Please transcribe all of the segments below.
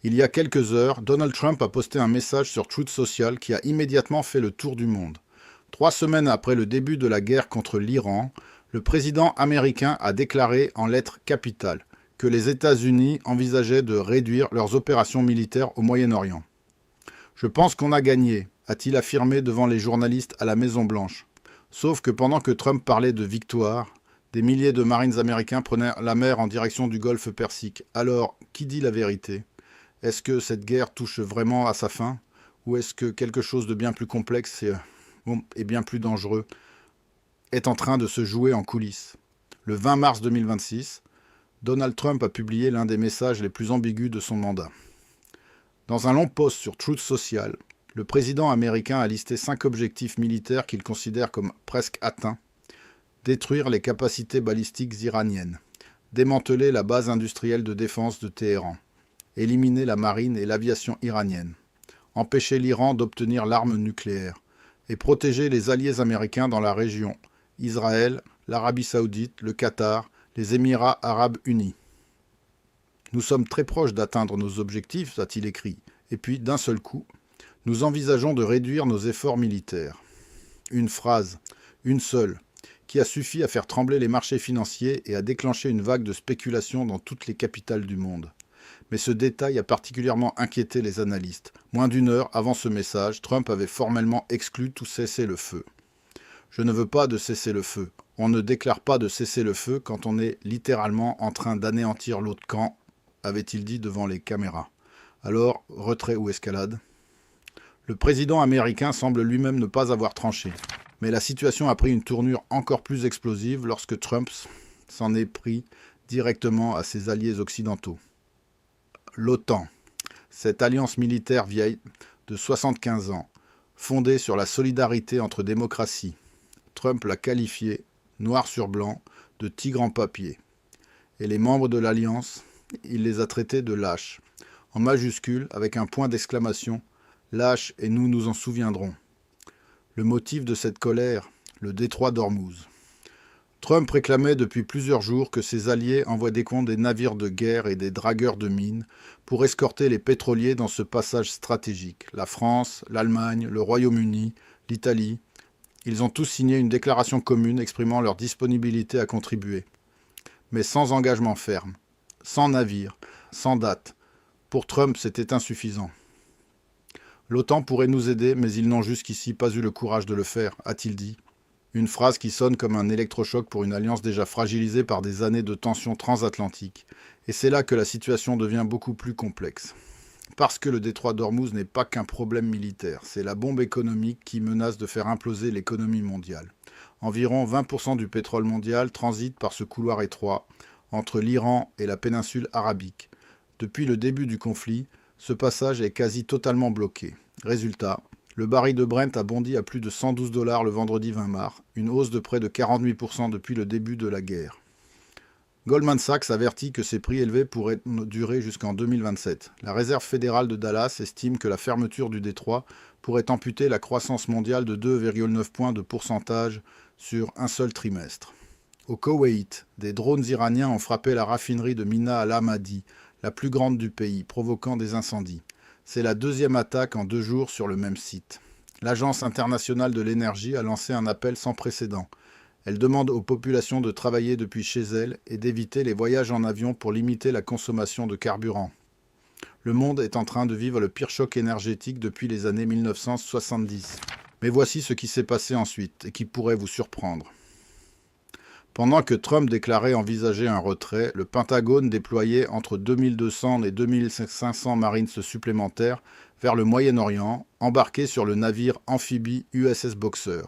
Il y a quelques heures, Donald Trump a posté un message sur Truth Social qui a immédiatement fait le tour du monde. 3 semaines après le début de la guerre contre l'Iran, le président américain a déclaré en lettres capitales que les États-Unis envisageaient de réduire leurs opérations militaires au Moyen-Orient. « Je pense qu'on a gagné », a-t-il affirmé devant les journalistes à la Maison-Blanche. Sauf que pendant que Trump parlait de victoire, des milliers de marines américains prenaient la mer en direction du golfe Persique. Alors, qui dit la vérité ? Est-ce que cette guerre touche vraiment à sa fin ? Ou est-ce que quelque chose de bien plus complexe et bien plus dangereux est en train de se jouer en coulisses ? Le 20 mars 2026, Donald Trump a publié l'un des messages les plus ambigus de son mandat. Dans un long post sur Truth Social, le président américain a listé 5 objectifs militaires qu'il considère comme presque atteints. Détruire les capacités balistiques iraniennes, démanteler la base industrielle de défense de Téhéran, éliminer la marine et l'aviation iranienne, empêcher l'Iran d'obtenir l'arme nucléaire et protéger les alliés américains dans la région, Israël, l'Arabie saoudite, le Qatar, les Émirats arabes unis. Nous sommes très proches d'atteindre nos objectifs, a-t-il écrit, et puis d'un seul coup, nous envisageons de réduire nos efforts militaires. Une phrase, une seule, qui a suffi à faire trembler les marchés financiers et à déclencher une vague de spéculation dans toutes les capitales du monde. Mais ce détail a particulièrement inquiété les analystes. Moins d'une heure avant ce message, Trump avait formellement exclu tout cessez-le-feu. « Je ne veux pas de cessez-le-feu. On ne déclare pas de cessez-le-feu quand on est littéralement en train d'anéantir l'autre camp, avait-il dit devant les caméras. Alors, retrait ou escalade ? Le président américain semble lui-même ne pas avoir tranché. Mais la situation a pris une tournure encore plus explosive lorsque Trump s'en est pris directement à ses alliés occidentaux. L'OTAN, cette alliance militaire vieille de 75 ans, fondée sur la solidarité entre démocraties. Trump l'a qualifiée, noir sur blanc, de tigre en papier. Et les membres de l'alliance, il les a traités de lâches, en majuscule avec un point d'exclamation, lâches et nous nous en souviendrons. Le motif de cette colère, le détroit d'Ormuz. Trump réclamait depuis plusieurs jours que ses alliés envoient des comptes des navires de guerre et des dragueurs de mines pour escorter les pétroliers dans ce passage stratégique. La France, l'Allemagne, le Royaume-Uni, l'Italie, ils ont tous signé une déclaration commune exprimant leur disponibilité à contribuer. Mais sans engagement ferme, sans navire, sans date. Pour Trump, c'était insuffisant. L'OTAN pourrait nous aider, mais ils n'ont jusqu'ici pas eu le courage de le faire, a-t-il dit. Une phrase qui sonne comme un électrochoc pour une alliance déjà fragilisée par des années de tensions transatlantiques. Et c'est là que la situation devient beaucoup plus complexe. Parce que le détroit d'Ormuz n'est pas qu'un problème militaire, c'est la bombe économique qui menace de faire imploser l'économie mondiale. Environ 20% du pétrole mondial transite par ce couloir étroit entre l'Iran et la péninsule arabique. Depuis le début du conflit, ce passage est quasi totalement bloqué. Résultat, le baril de Brent a bondi à plus de 112 $ le vendredi 20 mars, une hausse de près de 48% depuis le début de la guerre. Goldman Sachs avertit que ces prix élevés pourraient durer jusqu'en 2027. La Réserve fédérale de Dallas estime que la fermeture du détroit pourrait amputer la croissance mondiale de 2,9 points de pourcentage sur un seul trimestre. Au Koweït, des drones iraniens ont frappé la raffinerie de Mina al-Ahmadi, la plus grande du pays, provoquant des incendies. C'est la deuxième attaque en 2 jours sur le même site. L'Agence internationale de l'énergie a lancé un appel sans précédent. Elle demande aux populations de travailler depuis chez elles et d'éviter les voyages en avion pour limiter la consommation de carburant. Le monde est en train de vivre le pire choc énergétique depuis les années 1970. Mais voici ce qui s'est passé ensuite et qui pourrait vous surprendre. Pendant que Trump déclarait envisager un retrait, le Pentagone déployait entre 2200 et 2500 Marines supplémentaires vers le Moyen-Orient, embarqués sur le navire amphibie USS Boxer.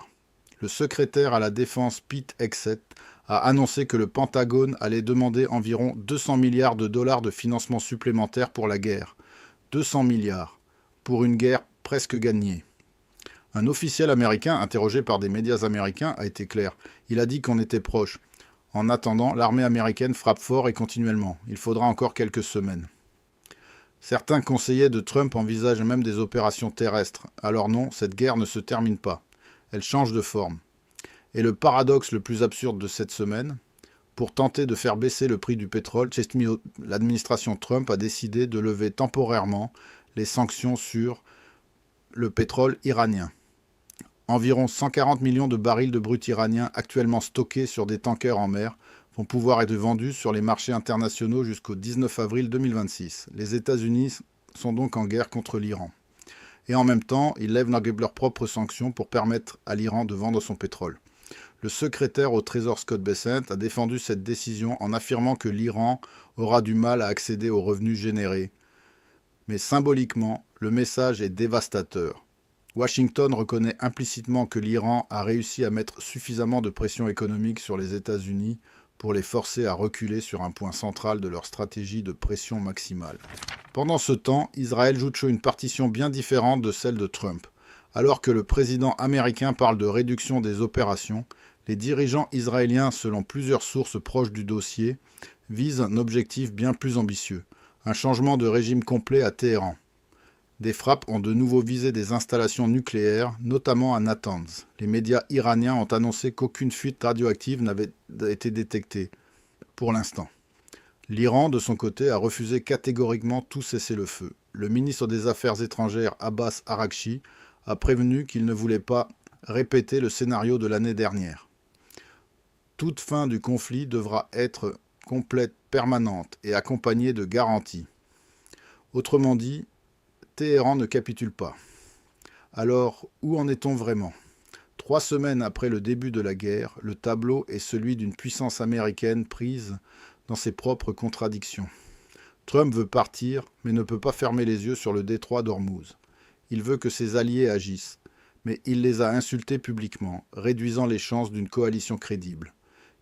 Le secrétaire à la Défense Pete Hegseth a annoncé que le Pentagone allait demander environ 200 milliards de dollars de financement supplémentaire pour la guerre. 200 milliards, pour une guerre presque gagnée. Un officiel américain, interrogé par des médias américains, a été clair. Il a dit qu'on était proche. En attendant, l'armée américaine frappe fort et continuellement. Il faudra encore quelques semaines. Certains conseillers de Trump envisagent même des opérations terrestres. Alors non, cette guerre ne se termine pas. Elle change de forme. Et le paradoxe le plus absurde de cette semaine, pour tenter de faire baisser le prix du pétrole, l'administration Trump a décidé de lever temporairement les sanctions sur le pétrole iranien. Environ 140 millions de barils de brut iranien actuellement stockés sur des tankers en mer vont pouvoir être vendus sur les marchés internationaux jusqu'au 19 avril 2026. Les États-Unis sont donc en guerre contre l'Iran. Et en même temps, ils lèvent leurs propres sanctions pour permettre à l'Iran de vendre son pétrole. Le secrétaire au Trésor Scott Bessent a défendu cette décision en affirmant que l'Iran aura du mal à accéder aux revenus générés. Mais symboliquement, le message est dévastateur. Washington reconnaît implicitement que l'Iran a réussi à mettre suffisamment de pression économique sur les États-Unis pour les forcer à reculer sur un point central de leur stratégie de pression maximale. Pendant ce temps, Israël joue une partition bien différente de celle de Trump. Alors que le président américain parle de réduction des opérations, les dirigeants israéliens, selon plusieurs sources proches du dossier, visent un objectif bien plus ambitieux, un changement de régime complet à Téhéran. Des frappes ont de nouveau visé des installations nucléaires, notamment à Natanz. Les médias iraniens ont annoncé qu'aucune fuite radioactive n'avait été détectée, pour l'instant. L'Iran, de son côté, a refusé catégoriquement tout cessez-le-feu. Le ministre des Affaires étrangères, Abbas Araghchi, a prévenu qu'il ne voulait pas répéter le scénario de l'année dernière. Toute fin du conflit devra être complète, permanente et accompagnée de garanties. Autrement dit, Téhéran ne capitule pas. Alors, où en est-on vraiment ? 3 semaines après le début de la guerre, le tableau est celui d'une puissance américaine prise dans ses propres contradictions. Trump veut partir, mais ne peut pas fermer les yeux sur le détroit d'Ormuz. Il veut que ses alliés agissent, mais il les a insultés publiquement, réduisant les chances d'une coalition crédible.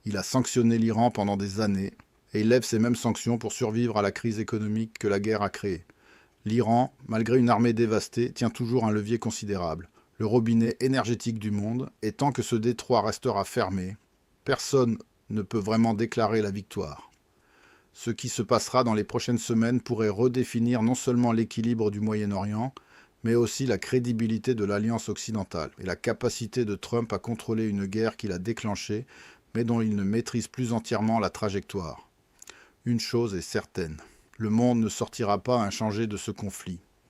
Il a sanctionné l'Iran pendant des années, et il lève ces mêmes sanctions pour survivre à la crise économique que la guerre a créée. L'Iran, malgré une armée dévastée, tient toujours un levier considérable, le robinet énergétique du monde, et tant que ce détroit restera fermé, personne ne peut vraiment déclarer la victoire. Ce qui se passera dans les prochaines semaines pourrait redéfinir non seulement l'équilibre du Moyen-Orient, mais aussi la crédibilité de l'Alliance occidentale et la capacité de Trump à contrôler une guerre qu'il a déclenchée, mais dont il ne maîtrise plus entièrement la trajectoire. Une chose est certaine. Le monde ne sortira pas inchangé de ce conflit.